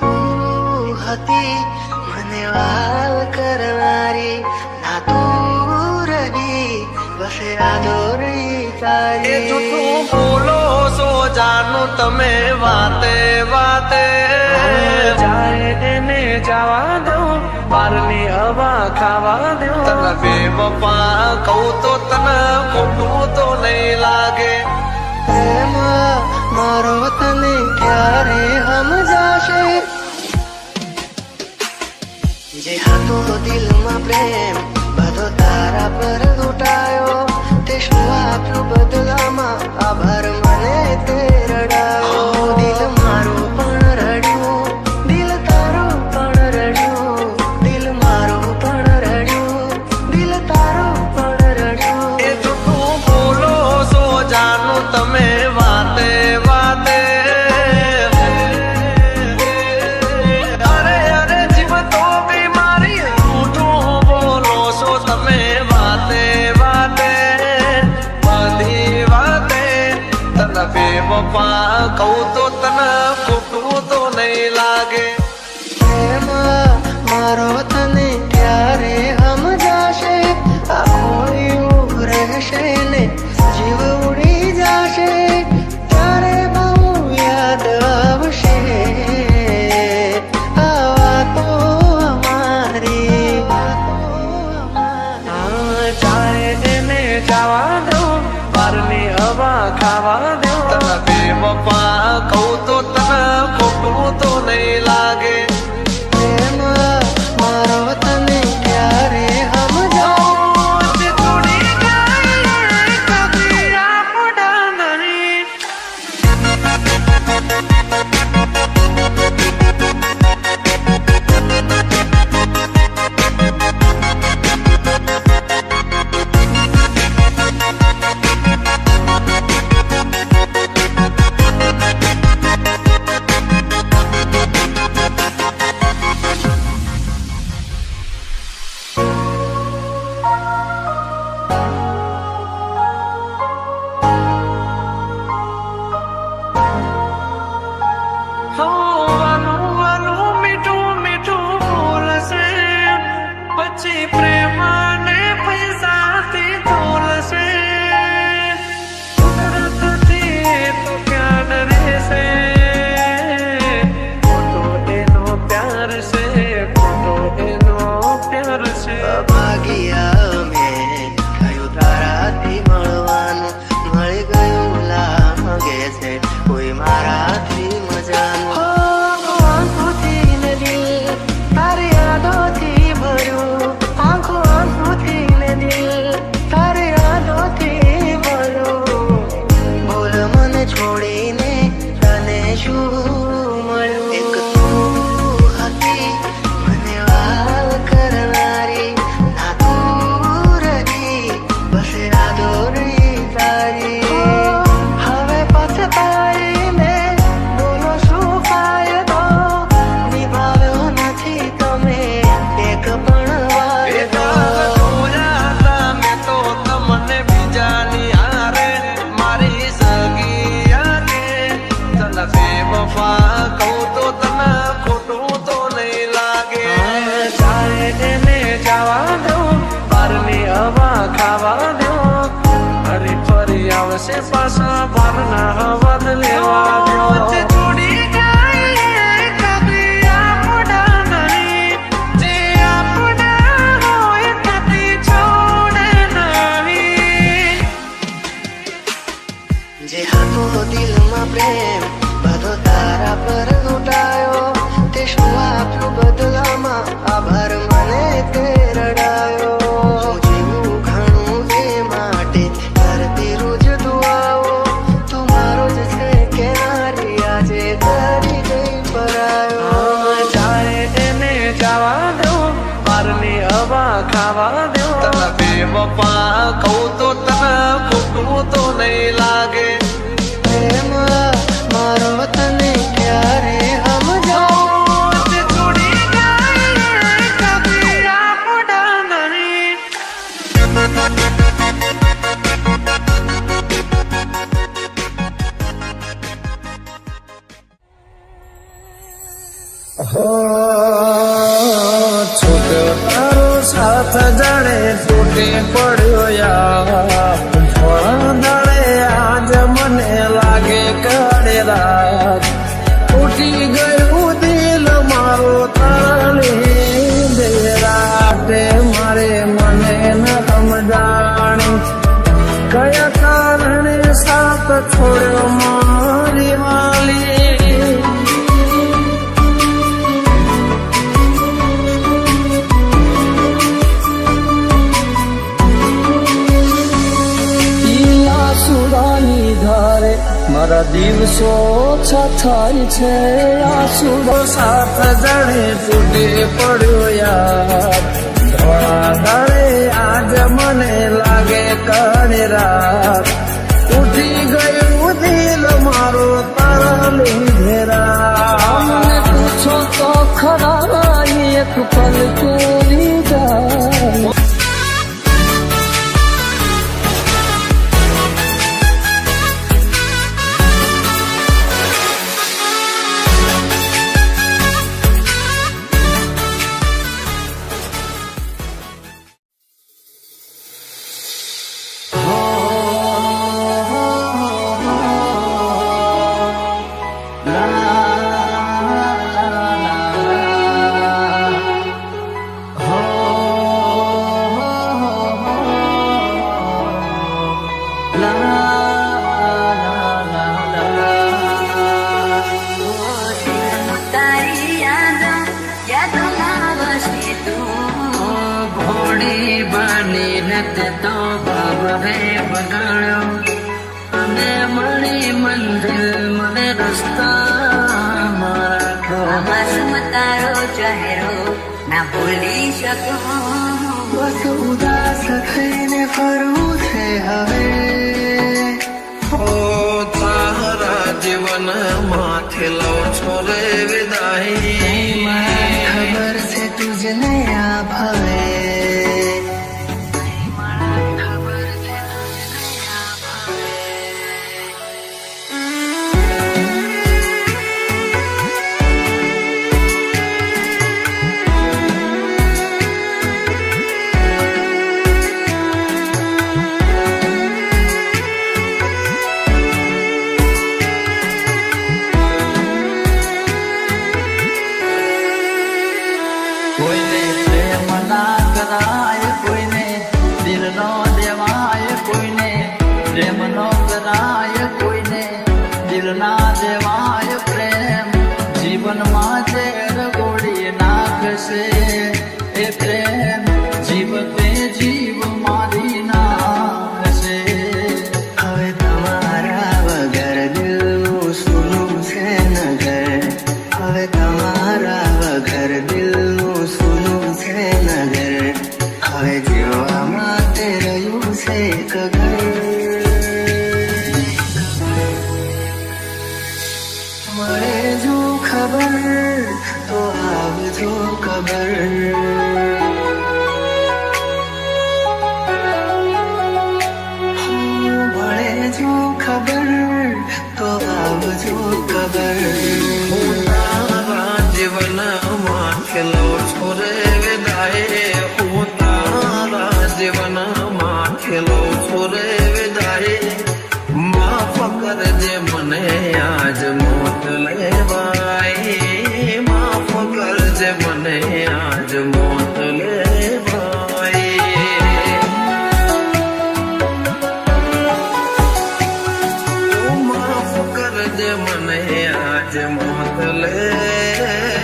તું હતી મને વાલ કરનારી, ના તું રહી બસ યાદો રહી તારી. જૂઠું બોલો છો જાનું તમે વાતે વાતે, જાય એને જવા દો, બારની હવા ખાવા દો. તને બેવફા કહું તો તને ખોટું તો નહીં લાગે. પ્રેમ મારો તને ક્યારે સમજાશે, જે હતો દિલમાં પ્રેમ બધો તારા પર લૂંટાયો. તે શું આપ્યું બદલામાં, આભાર મને તે રડાયો. દિલ મારું પણ રડ્યું, દિલ તારું પણ રડ્યું, દિલ મારું પણ રડ્યું, દિલ તારું પણ રડ્યું. જૂઠું બોલો છો જાનું તમે વાતે વાતે, અરે અરે જીવ તો બીમારી. જૂઠું બોલો છો તમે વાતે વાતે, બધી વાતે. તને બેવફા કહું તો તને ખોટું તો નહીં લાગે. પ્રેમ મારો તને ક્યારે સમજાશે, આખો રહેશે ને જીવ ઉડી જશે, ત્યારે બહુ યાદ આવશે આ વાતો અમારી. જાય એને જવા દો, બારની હવા ખાવા દો. તને બેવફા કહું તો તને ખોટું તો નહીં લાગે. પ્રેમ મારો તને ક્યારે સમજાશે. છોડી જાય કદી આપણા નરી. વાલું વાલું મીઠું મીઠું બોલશે, પછી પ્રેમ ને પૈસાથી તોલશે. કુદરતથી તો ક્યાં રહેશે, ખોટો એનો પ્યાર છે, ખોટો એનો પ્યાર છે. ભાગ્યા અમે થયું તારાથી મળવાનું, મળી ગયું લાગે છે કોઈ મારાથી મજાનું. આંખોથી ને દિલ તારી યાદોથી ભર્યું, આંખોથી ને દિલ તારી યાદોથી ભર્યું. બોલ મને છોડીને તને શું મળ્યું. એક તું હતી મને વાલ કરનારી, ના તું રહી બસ યાદો રહી તારી. હવે પછતાઈને બોલો શું ફાયદો, નિભાવ્યો નથી તમે એક પણ વાયદો. જોયા હતા મેં તો તમને બીજાની હારે, મારી સગી આગે. તને બેવફા કહું તો તને ખોટું તો નહીં લાગે. જાય એને જવા દો, બારની હવા ખાવા દો. ફરી ફરી આવશે પાછા બારના હવા લેવા દો. છોડી જાય કદી આપણા નહીં, જે આપણા હોય કદી છોડે નહીં. જે હતો દિલમાં પ્રેમ બધો તારા પર લૂંટાયો. તે શું આપ્યું બદલામાં, આભાર મને તે રડાયો. હું જીવું ઘણું એ માટે કરતી રોજ દુઆઓ. તું મારો જ છે કે નારી, આજે તારી જઈ પરાયો. જાય એને જવા દો, બારની હવા ખાવા દો. તને બેવફા કહું તો તને ખોટું તો નહીં લાગે. પ્રેમ મારો તને ક્યારે સમજાશે. છોડી જાય કદી આપણા નહીં. પડ્યો યાર થોડા દાડે આજ મને લાગે કાળે રાત તૂટી ગયું દિલ મારો તારી રાતે મારે મને ન સમજાણી કયા કારણે સાથ છોડ્યો મારી વાલી આસુરાની ધારે મારા દિવસો ઓછા થાય છે આસુરો સાથ જણે તૂટી પડ્યો યાર ધોળા દાડે આજ મને લાગે કાળી રાત તૂટી ગયું દિલ મારો તારા લીધે મને પૂછો તો ખરા એક પલ કેરી જાય તો બાબરે બગાડ્યો અને મળી મંદિર મને રસ્તા મારા તારો ચહેરો ના ભૂલી શકું બસ ઉદાસ થઈને ફરવું છે હવે ઓ તારા જીવન માથે લો છો રે વિદાય ખબર છે તુજને આ ભાવે કોઈને પ્રેમ ના કરાય કોઈને દિલ નો દેવાય કોઈને પ્રેમ નો કરાય કોઈને દિલ ના દેવાય પ્રેમ જીવનમાં ઝેર ગોળી નાખશે એ પ્રેમ જીવ તે જીવ મારી નાખશે હવે તમારા વગર દિલનું સૂનું છે નગર હવે તમારા વગર દિલનું સૂનું છે નગર હવે જીવવા માટે રહ્યું છે કગર મળે જો ખબર તો આવજો ખબર મળે જો ખબર તો આવજો ખબર તારા જીવન માથે લો છો રે વિદાય હું તારા જીવન માથે લો છો રે વિદાય માફ કરજે મને આજ મોત લેવાય માફ કરજે મને આજ મોત લેવાય માફ કરજે મને આજ મોત લેવાય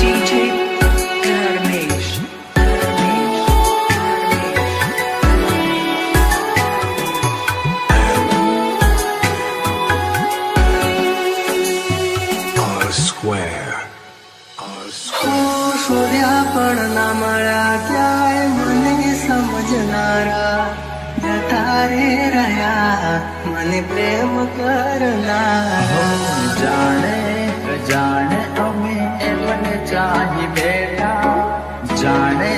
DJ Dharmesh. સૂર્યા પણ ના મળ્યા ક્યાંય મને સમજનારા જતા રે રહ્યા મને પ્રેમ કરનારા જાણે જાણે અમે એમને ચાહી બેઠા જાણે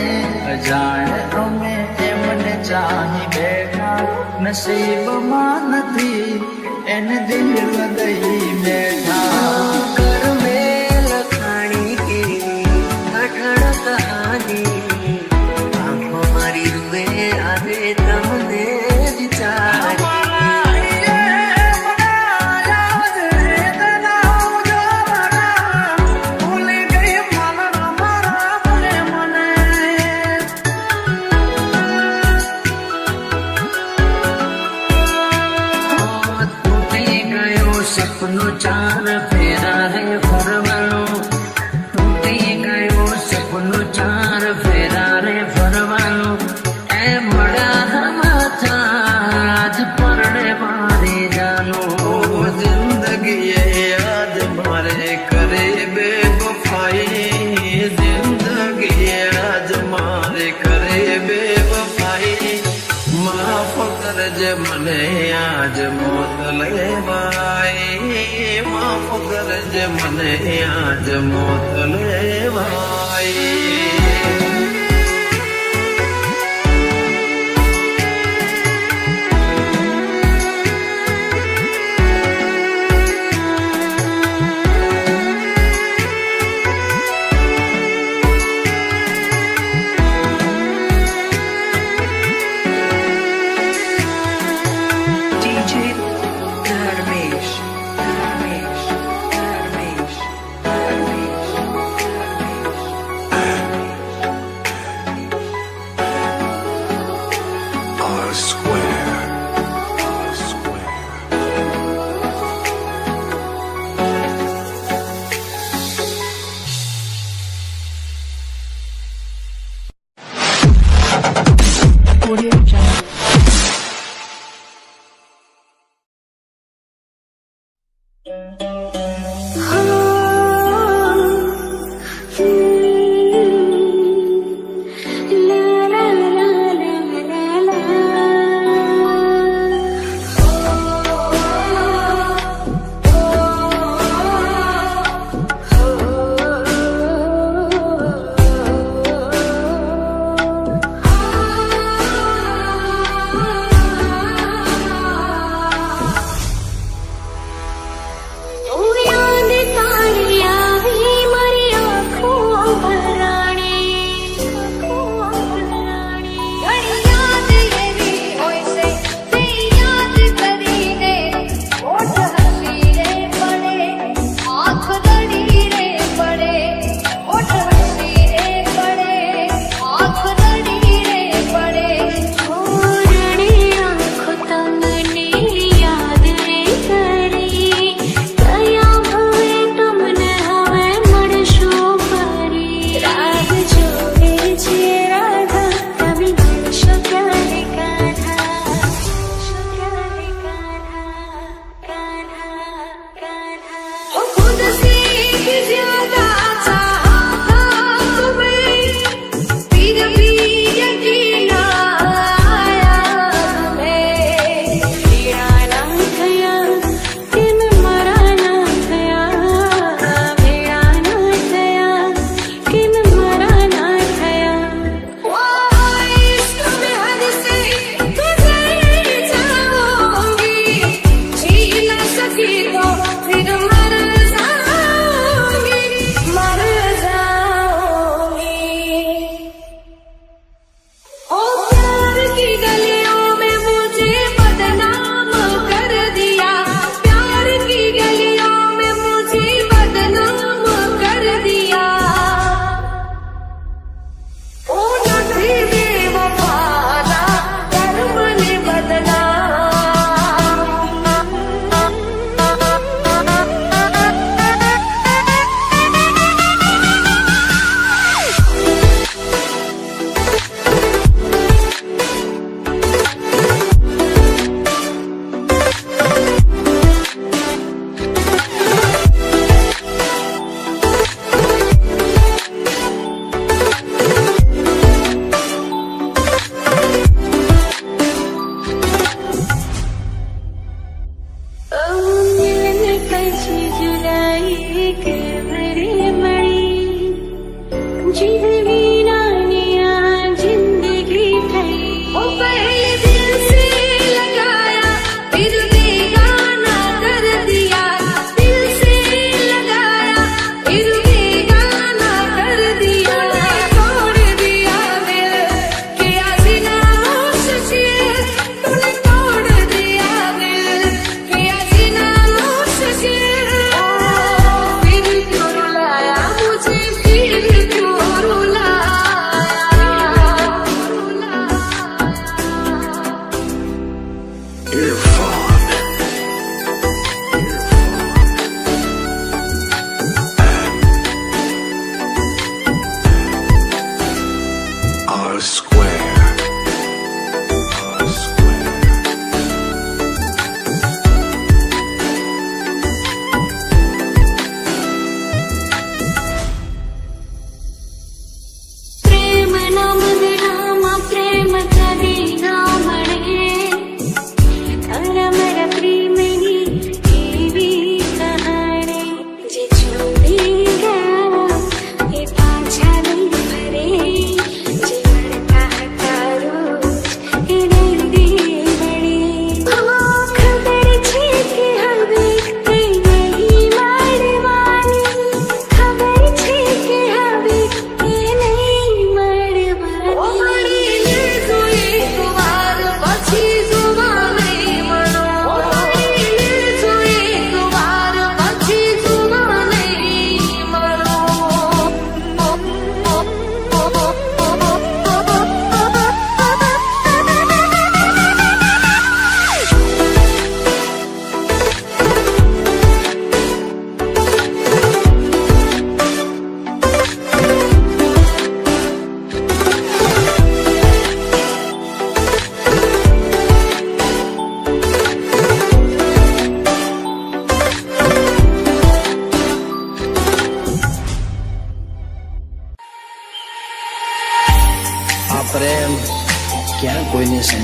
અજાણે અમે એમને ચાહી બેઠા ન નસીબમાં નથી એને દિલ લગઈ બેઠા कर में लखाणी की अठड़ कहानी आंखों मारी रुए आवे तमने विचार સપનું ચાર ફેરા રે ફરવાનું તૂટી ગયો સપનું ચાર ફેરા રે ફરવાનું એ મળ્યા સમાચાર આજ પરણે મારી જાનું જિંદગી યાદ મારે કરે બેવફાઈ જિંદગી યાદ મારે કરે બેવફાઈ માફ કરજે મને આજ મોત લેવાઈ માફ કરજે મને આજ મોત લેવાઈ DJ Dharmesh. Dharmesh. Dharmesh. Dharmesh. R square. R square. Audio Jungle. जिंदगी थई ओ पहले दिल से लगा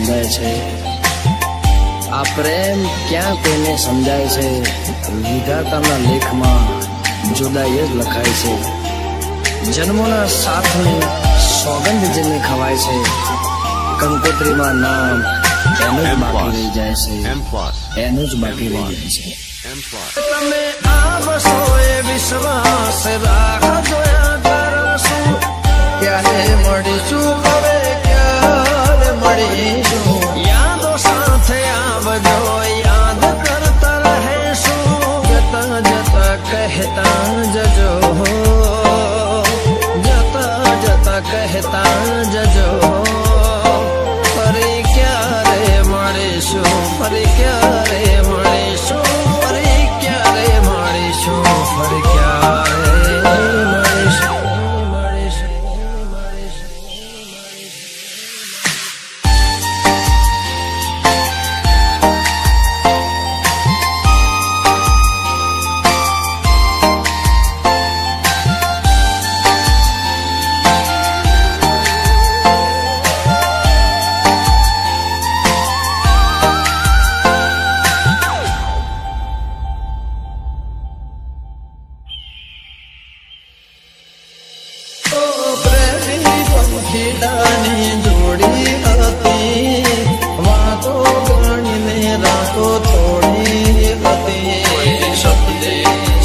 સમજાય છે. આ પ્રેમ ક્યાં કોઈને સમજાય છે? વિધાતાના લેખમાં જુદાઈ જ લખાય છે. જન્મોના સાથની સોગંદ જેને ખવાય છે, કંકોત્રીમાં નામ એનું જ બાકી રહી જાય છે, એનું જ બાકી રહી જાય છે. તમે આવશો એ વિશ્વાસ રાખજો કરશું. ક્યારે મળીશું, હવે ક્યારે મળીશું? યાદો સાથે આવજો, યાદ કરતા રહેશું. જતા જતા કહેતા જજો, જતા જતા કહેતા જજો. ફરી ક્યારે મળીશું, ફરી ક્યારે મળીશું, ફરી ક્યારે મળીશું, ફરી ક્યારે મળીશું, મળીશું, મળીશું. પ્રેમી પંખીડાની જોડી હતી, વાતો ગણીને રાતો થોડી હતી. શબ્દે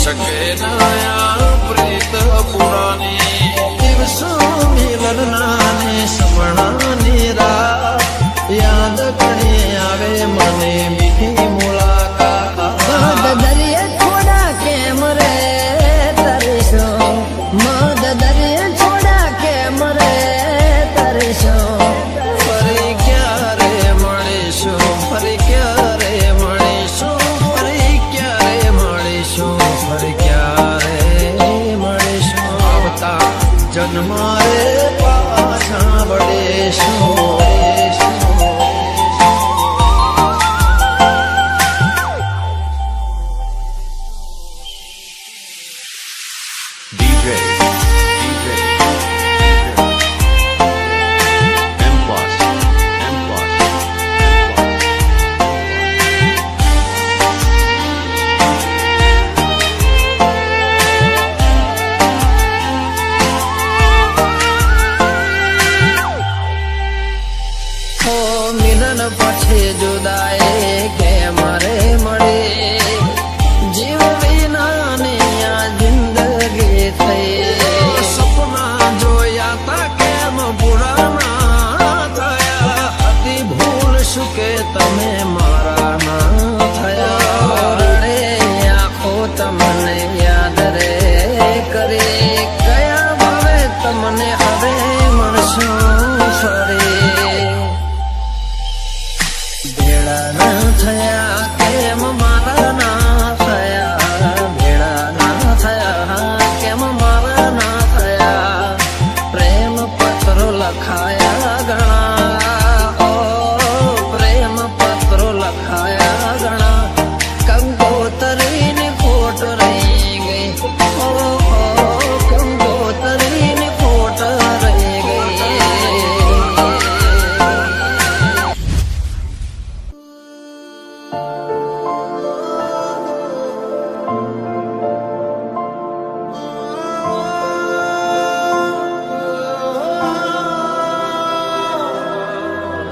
શકે નયા પ્રીત પુરાની, દિવસો મિલનના ને સમણાની રાત. યાદ ઘણી આવે મને મીઠી મુલાકાત. દરિયા થોડા કેમ રે તરસો, મદ દરિયા થોડા કેમ રે તરસો. ફરી ક્યારે મળીશું, ફરી ક્યારે મળીશું, ફરી ક્યારે મળીશું, ફરી ક્યારે મળીશું? આવતા જન્મારે પાછા વળીશું. DJ M plus M plus. હો મિલન પછી જુદાઈ કેમ રે મળી? જીવ વિનાની આ જિંદગી થઈ. સપના જોયા તા કેમ પૂરા થયા? હતી ભૂલ શું કે તમે મારા ના થયા? રડે આંખો તમને યાદ રે કરી, કયા ભાવે તમને હવે મળશું ફરી? ભેળા ના થયા કેમ મારા ના થયા? ભેળા ના થયા કેમ મારા ના થયા? પ્રેમ પત્રો લખાયા ઘણા, ઓ પ્રેમ પત્રો લખાયા ઘણા. કંકોતરીની ખોટ રહી ગઈ, ઓ કંકોતરીની ખોટ રહી ગઈ.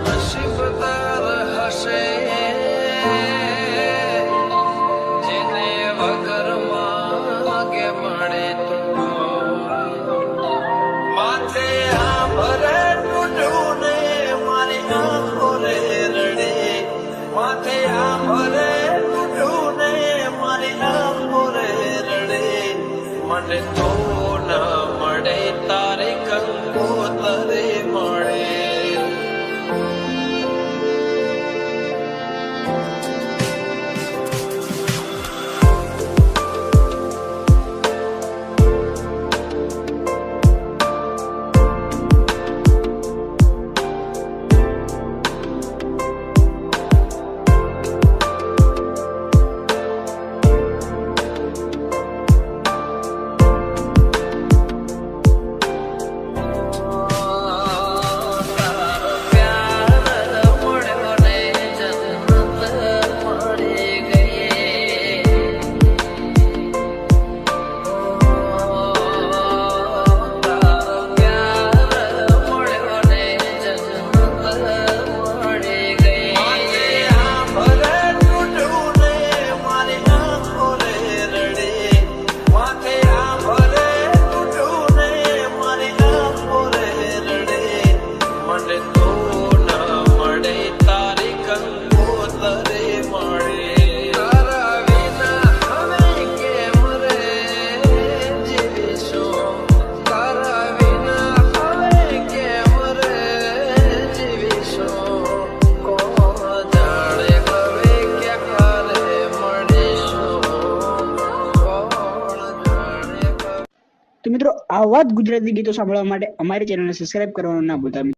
નસીબદાર હશે જેને વગર માગે મળે તો. માથે આંભરે તૂટ્યું ને મારી આંખો રે રડે. માથે આંભરે તૂટ્યું ને મારી આંખો રે રડે. મને તો ના મળે તારે કંકોતરે મળે. તો મિત્રો આવા જ ગુજરાતી ગીતો સાંભળવા માટે અમારી ચેનલને સબસ્ક્રાઇબ કરવાનું ના ભૂલતા.